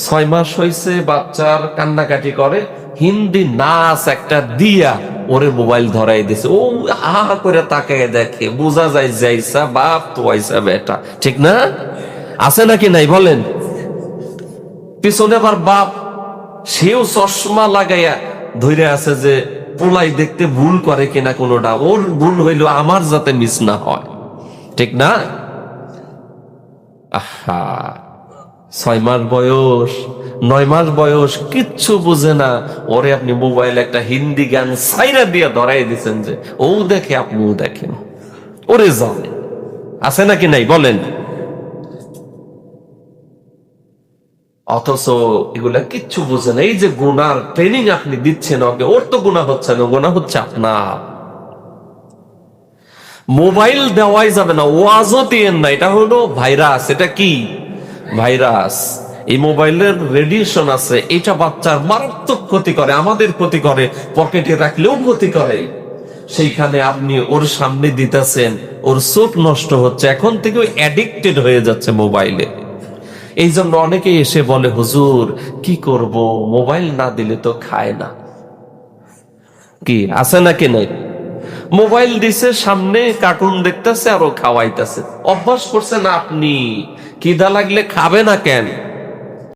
6 মাস হয়েছে, বাচ্চার কান্নাকাটি করে, হিন্দি নাচ একটা দিয়া ওরে মোবাইল ধরাই দিছে। ও হা হা করে তাকায় দেখে, বোঝা যায় যাইসা বাপ তো আইসা বেটা, ঠিক না? আছে নাকি নাই বলেন? পিছনে আবার বাপ, সেও চশমা লাগাইয়া ধরে আছে যে পোলাই দেখতে ভুল করে কিনা কোনোটা, ওর ভুল হইল আমার যাতে মিস না হয়, ঠিক না? আহা, 6 মাস বয়স, 9 মাস বয়স, কিচ্ছু বুঝে না, ওরে আপনি মোবাইল একটা হিন্দি গান সাইরা দিয়ে ধরাই দিচ্ছেন যে ও দেখে আপনিও দেখেন, ওরে জানে। আছে নাকি নাই বলেন? অথচ এগুলা কিচ্ছু বুঝে না। এই যে গুনার ট্রেনিং আপনি দিচ্ছেন ওকে, ওর তো গুনাহ হচ্ছে না, গুনাহ হচ্ছে আপনার। মোবাইল দেওয়াই যাবে না, ওয়াজও দিয়েন না, এটা হলো ভাইরাস। এটা কি ভাইরাস? এই মোবাইলের রেডিয়েশন আছে, এটা বাচ্চার মারাত্মক ক্ষতি করে, আমাদের ক্ষতি করে, পকেটে রাখলেও ক্ষতি করে। সেইখানে আপনি ওর সামনে দিতেছেন, ওর চোখ নষ্ট হচ্ছে, এখন থেকে অ্যাডিক্টেড হয়ে যাচ্ছে মোবাইলে। এই জন্য অনেকে এসে বলে, হুজুর কি করব, মোবাইল না দিলে তো খায় না। কি আছে নাকি নাই? মোবাইল দিছে সামনে, কার্টুন দেখতেছে আর ও খাওয়াইতেছে, অভ্যাস করছে না আপনি। খিদা লাগলে খাবে না কেন?